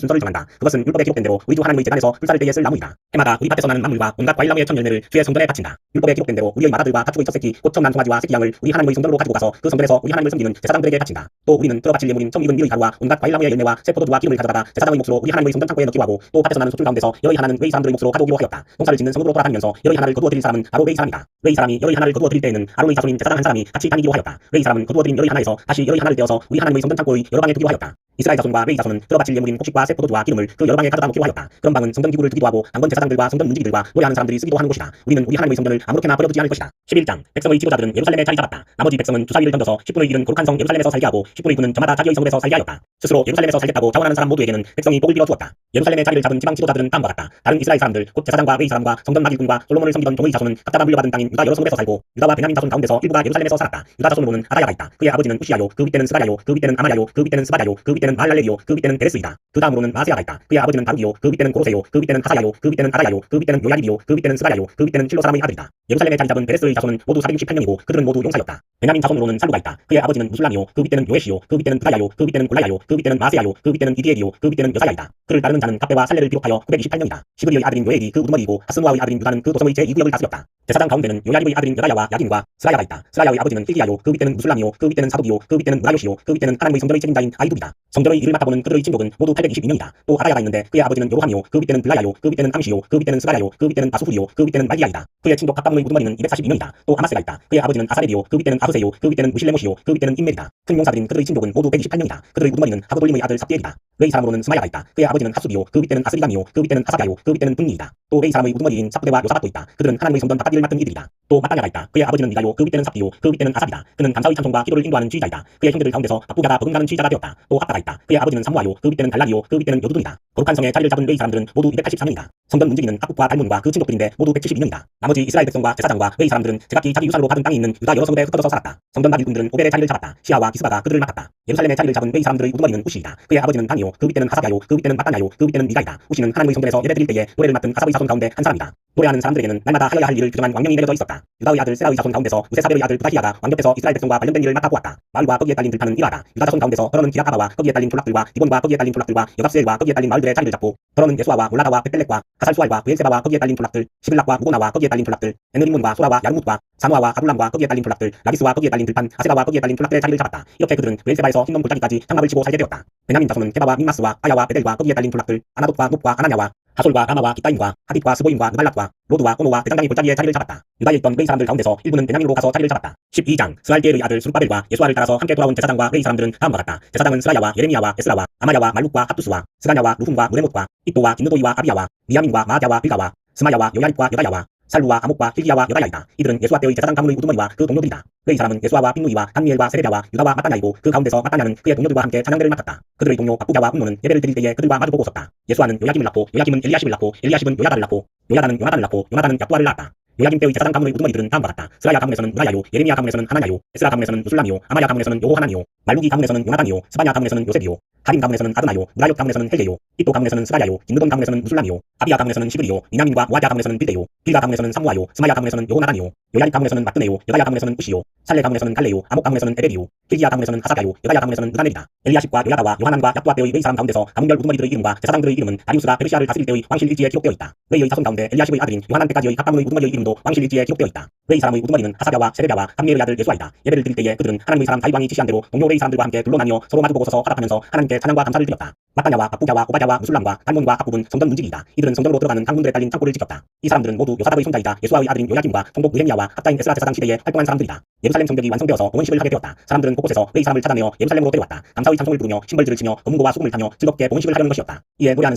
순서를 정한다. 그것은 율법에 기록된 대로 우리 주 하나님의 제단에서 불사를 때에 쓸 나무이다. 해마다 우리 밭에서 나는 만물과 온갖 과일나무의 첫 열매를 주의 성전에 바친다. 율법에 기록된 대로 우리의 마다들과 가축의 첫 새끼 곧 청난 송아지와 새끼 양을 우리 하나님의 성전으로 가지고 가서 그 성전에서 우리 하나님을 섬기는 제사장들에게 바친다. 또 우리는 들어 바칠 예물인 처음 익은 밀의 가루와 온갖 과일나무의 열매와 새 포도주와 기름을 가져다가 제사장의 몫으로 우리 하나님의 성전 창고에 넣기로 하고 또 밭에서 나는 소출 가운데서 여의 하나는 레위 사람들의 몫으로 가져오기로 하였다. 농사를 짓는 성읍으로 돌아다니면서 여의 하나를 거두어 드릴 사람은 바로 레위 사람이다. 레위 사람이 여의 하나를 거두어 드릴 때에는 아론의 자손인 제사장 한 사람이 같이 다니기로 하였다. 레위 사람은 거두어 드린 여의 하나에서 다시 여의 하나를 떼어서 우리 하나님의 성전 창고의 여러 방에 두기로 하였다. 이스라엘 자손과 레위 자손은 들어 바칠 예물인 곡식과 새 포도주와 기름을 그 여러 방에 가져다 놓기로 하였다. 그런 방은 성전 기구를 두기도 하고 당번 제사장들과 성전 문지기들과 노래하는 사람들이 쓰기도 하는 곳이다. 우리는 우리 하나님의 성전을 아무렇게나 버려두지 않을 것이다. 11장 백성의 지도자들은 예루살렘에 자리 잡았다. 나머지 백성은 주사위를 던져서 10분의 1은 거룩한 성 예루살렘에서 살게 하고 10분의 9는 저마다 자기의 성읍에서 살게 하였다. 스스로 예루살렘에서 살겠다고 자원하는 사람 모두에게는 백성이 복을 빌어 주었다. 예루살렘에 자리를 잡은 지방 지도자들은 다음과 같다. 다른 이스라엘 사람들 곧 제사장과 레위 사람과 성전 마길군과 솔로몬을 섬기던 종의 자손은 각자가 물려받은 땅인 유다 여러 성읍에서 살고 유다와 베냐민 자손 가운데서 일부가 예루살렘에서 살았다. 유다 자손으로는 아다야가 있다. 그의 아버지는 우시야요, 그 윗때는 스가랴요, 그 윗때는 아마야요, 그 윗때는 스바랴요, 그 윗때는 말랄레리요, 그 윗때는 베레스이다. 그 다음으로는 마세야가 있다. 그의 아버지는 바룩이요, 그 윗때는 고로세요, 그 윗때는 하사야요, 그 윗때는 아다야요, 그 윗때는 요야립이요, 그 윗때는 스가랴요, 그 윗때는 실로 사람의 아들이다. 예루살렘에 자리 잡은 베레스의 자손은 모두 468명이고 그들은 모두 용사였다. 베냐민 자손으로는 살루가 있다. 그의 아버지는 무술람이요, 그 윗때는 요에시요, 그 윗때는 부다야요, 그 윗때는 골라야요, 그 윗때는 마세야요, 그 윗때는 이디엘이요, 그 윗때는 여사야이다. 그를 따르는 자는 갑배와 살레를 비롯하여 928명이다. 시브리의 아들인 요엘이 그 우두머리이고 하스누아의 아들인 유다는 그 도성의 제2구역을 다스렸다. 제사장 가운데는 요야립의 아들인 여다야와 야긴과 스라야가 있다. 스라야의 아버지는 힐기야요, 그 윗때는 무술람이요, 그 윗때는 사독이요, 그 윗때는 무라요시요, 그 윗때는 하나님의 성전의 책임자인 아이두이다. 성전의 일을 맡아보는 그들의 친족은 모두 822명이다. 또 아다야가 있는데 그의 아버지는 요로함이요, 그 윗때는 블라야요, 그 윗때는 암시요, 그 윗때는 스가랴요, 그 윗때는 아수후리요, 그 윗때는 말기야이다. 그의 친족 각가문의 우두머리는 242명이다. 또 아마스가 있다. 그의 아버지는 아사렙이요, 그 윗때는 아흐세요, 그 윗때는 무실레모시요, 그 윗때는 임멜이다. 큰 용사들인 그들의 친족은 모두 128명이다. 그들의 우두머리는 하고돌림의 아들 삽디엘이다. 레이 사람으로는 스마야가 있다. 그의 아버지는 하수비요, 그 윗때는 아스리감이요, 그 윗때는 하사가요, 그 윗때는 분니이다. 또 레이 사람의 우두머리인 사부대와 요사밭도 있다. 그들은 하나님의 성전 바깥일을 맡은 이들이다. 또 마따냐가 있다. 그의 아버지는 미가요, 그 윗때는 삽디요, 그 윗때는 아삽이다. 그는 감사의 찬송과 기도를 인도하는 지휘자이다. 그의 형제들 가운데서 바쁘가다 버금가는 지휘자가 되었다. 또 아빠가 있다. 그의 아버지는 사무아요, 그 윗때는 갈라니요, 그 윗때는 여두둔이다. 거룩한 성에 자리를 잡은 레이 사람들은 모두 283명이다. 성전 문지기는 학국과 달문과 그 친족들인데 모두 172명이다. 나머지 이스라엘 백성과 제사장과 레이 사람들은 제각기 자기 유산으로 받은 땅이 있는 유다 여러 성읍에 흩어져서 살았다. 성전 마길군들은 오벨의 자리를 잡았다. 시아와 기스바가 그들을 맡았다. 예루살렘의 자리를 잡은 레이 사람들의 우두머리는 우시이다. 그의 아버지는 단이요, 그 윗때는 하사가요, 그 윗때는 마따냐요, 그 윗때는 미가이다. 우시는 하나님의 성전에서 예배드릴 때에 노래를 맡은 아삽의 자손 가운데 한 사람이다. 노래하는 사람들에게는 날마다 하여야 할 일을 규정한 왕명이 내려져 있었다. 유다의 아들 세라의 자손 가운데서 무세사벨의 아들 부다히야가 왕곁에서 이스라엘 백성과 관련된 일을 맡아보았다. 마을과 거기에 딸린 들판은 이러하다. 유다 자손 가운데서 더러는 기라가바와 거기에 딸린 졸락들과 디본과 거기에 딸린 졸락들과 여갑스엘과 거기에 딸린 마을들의 자리를 잡고 더러는 예수아와 몰라다와 벳벨렉과 가살수알과 브엘세바와 거기에 딸린 졸락들 시블락과 무고나와 거기에 딸린 졸락들 에느리몬과 소라와 야르뭇과 사누아와 아둘람과 거기에 딸린 졸락들 라기스와 거기에 딸린 들판 아세가와 거기에 딸린 졸락들의 자리를 잡았다. 이렇게 그들은 브엘세바에서 흰놈 골짜기까지 장막을 치고 살게 되었다. 베냐민 자손은 게바와 민마스와 아야와 베델과 거기에 딸린 졸락들 아나돗과 놋과 아나냐와 하솔과 라마와 기타임과 하딧과 스보임과 느발락과 로드와 오노와 대장장이 골짜기에 자리를 잡았다. 유다에 있던 레이 사람들 가운데서 일부는 베냐민으로 가서 자리를 잡았다. 12장 스알디엘의 아들 수르바벨과 예수아를 따라서 함께 돌아온 제사장과 레이 사람들은 다음과 같다. 제사장은 스라야와 예레미야와 에스라와 아마야와 말룩과 핫두스와 스가냐와 루훔과 무레못과 이또와 김느도이와 아비야와 미야민과 마아랴와 빌가와 스마야와 요야립과 여다야와 살루와 아목과 힐기야와 여다야이다. 이들은 예수아 때의 제사장 가문의 우두머리와 그 동료들이다. 레이 사람은 예수아와 빈누이와 단미엘과 세레랴와 유다와 마따냐이고 그 가운데서 마따냐는 그의 동료들과 함께 찬양대를 맡았다. 그들의 동료 박부랴와 운노는 예배를 드릴 때에 그들과 마주보고 섰다. 예수아는 요야김을 낳고 요야김은 엘리야십을 낳고 엘리야십은 요야다를 낳고 요야다는 요나단을 낳고 요나단은 약도아를 낳았다. 요야김 때의 제사장 가문의 우두머리들은 다음과 같다. 스라야 가문에서는 무라야요, 예레미야 가문에서는 하나냐요, 에스라 가문에서는 무술람이요, 아마야 가문에서는 요호하나니요, 말루기 가문에서는 요나단이요, 스바냐 가문에서는 요셉이요, 하림 가문에서는 아드나요, 무라요 가문에서는 헬게요, 이또 가문에서는 스가랴요, 김느돈 가문에서는 무술람이요, 아비야 가문에서는 시브리요, 미나민과 무아랴 가문에서는 빌데요, 빌가 가문에서는 사무아요, 스마야 가문에서는 요호나단이요, 요야립 가문에서는 마뜨네요, 여다야 가문에서는 우시요, 살레 가문에서는 갈레요, 아목 가문에서는 에베리요, 힐기야 가문에서는 하사가요, 여다야 가문에서는 느다넬이다. 엘리야십과 요야다와 요하난과 약도아 때의 레이 사람 가운데서 가문별 우두머리들의 이름과 제사장들의 이름은 다리우스가 페르시아를 다스릴 때의 왕실 일지에 기록되어 있다. 레이의 자손 가운데 엘리야십의 아들인 요하난 때까지의 각 가문의 우두머리의 이름도 왕실 일지에 기록되어 있다. 레이 사람의 우두머리는 하사랴와 세레랴와 감미엘의 아들 예수아이다. 예배를 드릴 때에 그들은 하나님의 사람 다윗 왕이 지시한 대로 동료 레이 사람들과 함께 둘로 나뉘어 서로 마주보고 서서 화답하면서 하나님께 하나님께 찬양과 감사를 드렸다. 마따냐와 박부갸와 오바댜와 무술람과 단몬과 학부분 성전 문지기이다. 이들은 성전으로 들어가는 강문들에 딸린 창고를 지켰다. 이 사람들은 모두 요사닥의 손자이자 예수아의 아들인 요야김과 총독 느헤미야와 합다인 에스라 제사장 시대에 활동한 사람들이다. 예루살렘 성벽이 완성되어서 봉헌식을 하게 되었다. 사람들은 곳곳에서 왜 이 사람을 찾아내어 예루살렘으로 데려왔다. 감사의 찬송을 부르며 신벌들을 치며 검은고와 소금을 타며 즐겁게 봉헌식을 하려는 것이었다. 이에 노래하는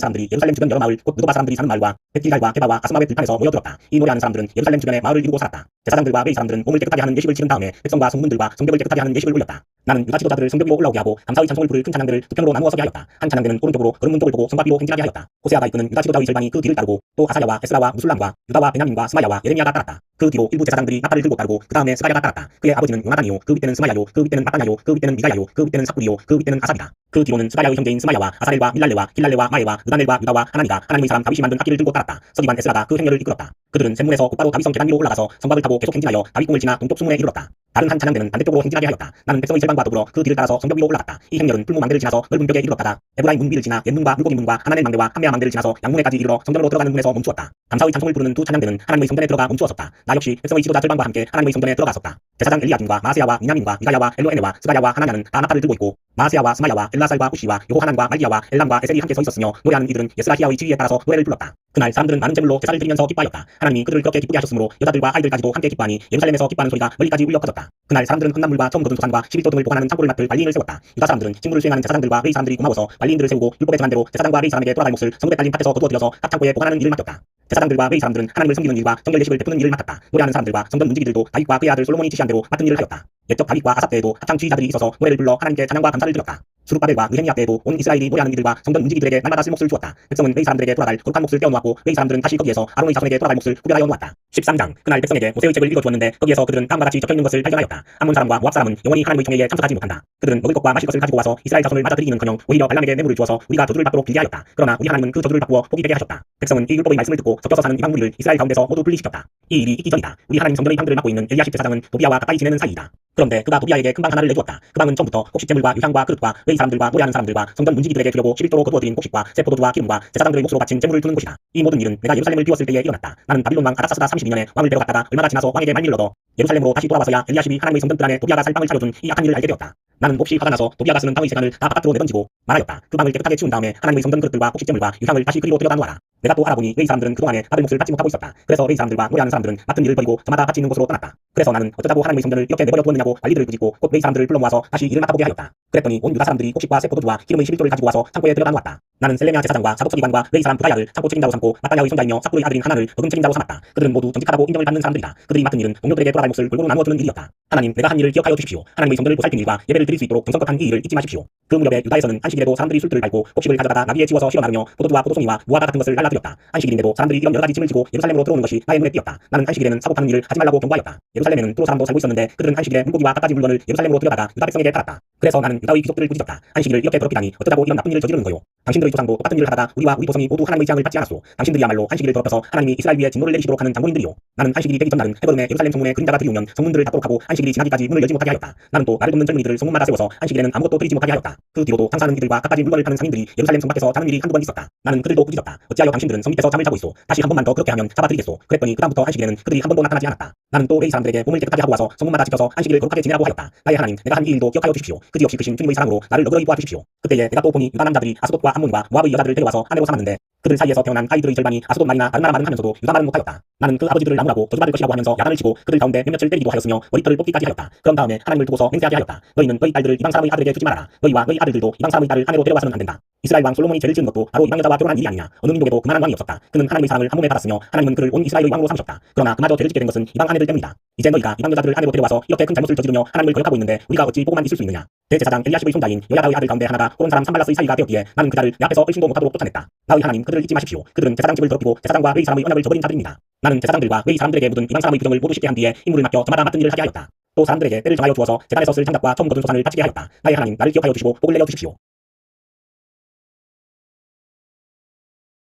사람들이 예루살렘 주변 여러 마을 곧 느도바 사람들이 사는 마을과 벳길갈과 게바와 가스마의 들판에서 모여들었다. 이 노래하는 사람들은 예루살렘 주변의 마을을 이루고 살았다. 제사장들과 웨이 사람들은 몸을 깨끗하게 하는 예식을 치른 다음에 백성과 성문들과 성벽을 깨끗하게 하는 예식을 올렸다. 나는 유다 지도자들을 성벽 위로 올라오게 하고 감사의 찬송을 부를 큰 찬양들을 두 편으로 나누어 서게 하였다. 한 찬양대는 오른쪽으로 걸음문 쪽을 보고 성곽 위로 행진하게 하였다. 호세아가 이끄는 유다 지도자의 절반이 그 뒤를 따르고 또 아사야와 에스라와 무술람과 유다와 베냐민과 스마야와 예레미야가 따랐다. 그 뒤로 일부 제사장들이 나팔을 들고 따르고 그 다음에 스가랴가 따랐다. 그의 아버지는 요나단이요, 그 윗대는 스마야요, 그 윗대는 마따냐요, 그 윗대는 미가야요, 그 윗대는 삭구리요, 그 윗대는 아삽이다. 그 뒤로는 스가랴의 형제인 스마야와 아사렐과 밀랄레와 길랄레와 마에와 느다넬과 유다와 하나니가 하나님의 사람 다윗이 만든 악기를 들고 따랐다. 서기관 에스라가 그 행렬을 이끌었다. 그들은 샘문에서 곧바로 다윗성 계단 위로 올라가서 성곽을 타고 계속 행진하여 다윗궁을 지나 동쪽 수문에 이르렀다. 다른 한 찬양대는 반대쪽으로 행진하게 하였다. 나는 백성의 절반과 더불어 그 뒤를 따라서 성벽 위로 올라갔다. 이 행렬은 풀무 망대를 지나서 넓은 벽에 이르렀다가 에브라임 문 위를 지나 옛문과 물고기 문과 하나넬 망대와 한메아 망대를 지나서 양문에까지 이르러 성전으로 들어가는 문에서 멈추었다. 감사의 찬송을 부르는 두 찬양대는 하나님의 성전에 들어가 멈추었었다. 나 역시 백성의 지도자 절반과 함께 하나님의 성전에 들어갔었다. 제사장 엘리야김과 마세야와 미냐민과 미가야와 엘로에네와 스가랴와 하나냐는 다 나팔을 들고 있고 마세야와 스마야와 엘라살과 우시와 요호하난과 말기야와 엘람과 에셀이 함께 서 있었으며 노래하는 이들은 예스라히야의 지휘에 따라서 노래를 불렀다. 그날 사람들은 많은 제물로 제사를 드리면서 기뻐하였다. 하나님이 그들을 그렇게 기쁘게 하셨으므로 여자들과 아이들까지도 함께 기뻐하니 예루살렘에서 기뻐하는 소리가 멀리까지 울려 퍼졌다. 그날 사람들은 흙나물과 처음 거둔 소산과 11조 등을 보관하는 창고를 맡을 관리인을 세웠다. 유다 사람들은 직무를 수행하는 제사장들과 레위 사람들이 고마워서 관리인들을 세우고 율법에 정한 대로 제사장과 레위 사람에게 돌아갈 몫을 성읍에 딸린 밭에서 거두어들여서 각 창고에 보관하는 일을 맡겼다. 제사장들과 레위 사람들은 하나님을 섬기는 일과 정결 예식을 베푸는 일을 맡았다. 노래하는 사람들과 성전 문지기들도 다윗과 그의 아들 솔로몬이 지시한 대로 맡은 일을 하였다. 옛적 다윗과 아삽 때에도 합창 지휘자들이 있어서 노래를 불러 하나님께 찬양과 감사를 드렸다. 수룹바벨과 느헤미야 때에도 온 이스라엘이 노래하는 이들과 성전 문지기들에게 날마다 쓸 몫을 주었다. 백성은 레위 사람들에게 돌아갈 거룩한 몫을 떼어놓았고 레위 사람들은 다시 거기에서 아론의 자손에게 돌아갈 몫을 구별하여 놓았다. 13장 그날 백성에게 모세의 책을 읽어주었는데 거기에서 그들은 다음과 같이 적혀있는 것을 발견하였다. 암몬 사람과 모압 사람은 영원히 하나님의 총회에 참석하지 못한다. 그들은 먹을 것과 마실 것을 가지고 와서 이스라엘 자손을 맞아들이기는커녕 오히려 발람에게 뇌물을 주어서 우리가 저주를 받도록 빌게 하였다. 그러나 우리 하나님은 그 저주를 바꾸어 복이 되게 하셨다. 백성은 이 율법의 말씀을 듣고 섞여서 사는 이방 무리를 이스라엘 가운데서 모두 분리시켰다. 이 일이 있기 전이다. 우리 하나님 성전의 방들을 맡고 있는 엘리야십 제사장은 도비야와 가까이 지내는 사이이다. 그런데 그가 도비야에게 큰 방 하나를 내주었다. 그 방은 처음부터 곡식재물과 유향과 그릇과 웨이 사람들과 노래하는 사람들과 성전 문지기들에게 주려고 11도로 거두어들인 곡식과 새 포도주와 기름과 제사장들의 몫으로 바친 재물을 두는 곳이다. 이 모든 일은 내가 예루살렘을 비웠을 때에 일어났다. 나는 바빌론 왕 아닥사스다 32년에 왕을 데려갔다가 얼마나 지나서 왕에게 말미를 얻어 예루살렘으로 다시 돌아와서야 엘리야십이 하나님의 성전 뜰 안에 도비야가 살 방을 차려준 이 악한 일을 알게 되었다. 나는 몹시 화가 나서 도비야가 쓰는 방의 세간을 다 바깥으로 내던지고 말하였다. 그 방을 깨끗하게 치운 다음에 하나님의 성전 그릇들과 곡식재물과 유향을 다시 그리로 들여다 놓아라. 내가 또 알아보니 웨이 사람들은 그동안에 받을 몫을 받지 못하고 있었다. 그래서 웨이 사람들과 노래하는 사람들은 맡은 일을 버리고 저마다 받치 있는 곳으로 떠났다. 그래서 나는 어쩌자고 하나님의 성전을 이렇게 내버려 두었느냐고 관리들을 꾸짖고 곧 웨이 사람들을 불러 모아서 다시 일을 맡아보게 하였다. 그랬더니 온 유다 사람들이 곡식과 새 포도주와 기름의 11조를 가지고 와서 창고에 들여다 놓았다. 나는 셀레미야 제사장과 사독서기관과 웨이 사람 부다야를 창고 책임자로 삼고 마따냐의 손자이며 삭구의 아들인 하나를 거금 책임자로 삼았다. 그들은 모두 정직하다고 인정을 받는 사람들이다. 그들이 맡은 일은 동료들에게 돌아갈 몫을 골고루 나누어 주는 일이었다. 하나님 내가 한 일을 기억하여 주십시오. 하나님의 성전을 보살핀 일과 예배를 드릴 수 있도록 정성껏 한 이 일을 잊지 마십시오. 그 무렵에 유다에서는 안식일에도 사람들이 술들을 밟고 곡식을 가져다가 나귀에 지워서 실어 나르며 포도주와 포도송이와 무화과 같은 것을 날라드렸다. 안식일인데도 사람들이 이런 여러 가지 짐을 지고 예루살렘으로 들어오는 것이 나의 눈에 띄었다. 나는 안식일에는 사고파는 일을 하지 말라고 경고하였다. 예루살렘에는 투로 사람도 살고 있었는데 그들은 안식일에 물고기와 갖가지 물건을 예루살렘으로 들여다가 유다 백성에게 팔았다. 그래서 나는 유다의 귀족들을 꾸짖었다. 안식일을 이렇게 더럽히다니 어쩌자고 이런 나쁜 일을 저지르는 거요. 당신들의 조상도 똑같은 일을 하다가 우리와 우리 조상이 모두 하나님의 재앙을 받지 않았소. 당신들이야말로 안식일을 더럽혀서 하나님이 이스라엘 위에 진노를 내리시도록 하는 장본인들이요. 나는 안식일이 되기 전날은 해버름에 예루살렘 성문에 그림자가 들이오면 성문들을 닫도록 하고 안식일이 지나기까지 문을 열지 못하게 하였다. 나는 또 나를 돕는 젊은이들을 성문마다 세워서 안식일에는 아무것도 드리지 못하게 하였다. 그 뒤로도 장사하는 이들과 갖가지 물건을 파는 상인들이 예루살렘 성 밖에서 자는 일이 한두 번 있었다. 나는 그들도 꾸짖었다. 어찌하여 당신들은 성 밑에서 잠을 자고 있소. 다시 한 번만 더 그렇게 하면 잡아드리겠소. 그랬더니 그다음부터 안식일에는 그들이 한 번도 나타나지 않았다. 나는 또 웨이 사람들에게 몸을 깨끗하게 하고 와서 성문마다 지켜서 안식일을 거룩하게 지내라고 하였다. 나의 하나님 내가 한 이 일도 기억하여 주십시오. 그지없이 크신 주님의 사랑으로 나를 너그러이 보아주십시오. 그때에 내가 또 보니 유다 남자들이 아스돗과 암몬과 모압의 여자들을 데려와서 아내로 삼았는데 그들 사이에서 태어난 아이들의 절반이 아스돗 말이나 다른 나라 말은 하면서도 유다 말은 못하였다. 나는 그 아버지들을 나무라고 저주받을 것이라고 하면서 야단을 치고 그들 가운데 몇몇을 때리기도 하였으며 머리털을 뽑기까지 하였다. 그런 다음에 하나님을 두고서 맹세하게 하였다. 너희는 너희 딸들을 이방 사람의 아들에게 주지 말아라. 너희와 너희 아들들도 이방 사람의 딸을 아내로 데려와서는 안 된다. 이스라엘 왕 솔로몬이 죄를 지은 것도 바로 이방 여자와 결혼한 일이 아니냐. 어느 민족에도 그만한 왕이 없었다. 그는 하나님의 사랑을 한 몸에 받았으며 하나님은 그를 온 이스라엘의 왕으로 삼으셨다. 그러나 그마저 죄를 짓게 된 것은 이방 아내들 때문이다. 이제 너희가 이방 여자들을 아내로 데려와서 이렇게 큰 잘못을 저지르며 하나님을 거역하고 있는데 우리가 어찌 보고만 있을 수 있느냐. 대제사장 엘리야십의 손자인 여야다의 아들 가운데 하나가 호론 사람 산발라스의 사이가 되었기에 나는 그자를 내 앞에서 얼씬도 못하도록 쫓아냈다. 나의 하나님 그들을 잊지 마십시오. 그들은 제사장 집을 더럽히고 제사장과 웨이 사람의 언약을 저버린 자들입니다. 나는 제사장들과 웨이 사람들에게 묻은 이방 사람의 규정을 모두 씻게 한 뒤에 임무를 맡겨 저마다 맡은 일을 하게 하였다. 또 사람들에게 때를 정하여 주어서 제단에서 쓸 장갑과 처음 거둔 소산을 바치게 하였다. 나의 하나님 나를 기억하여 주시고 복을 내려 주십시오.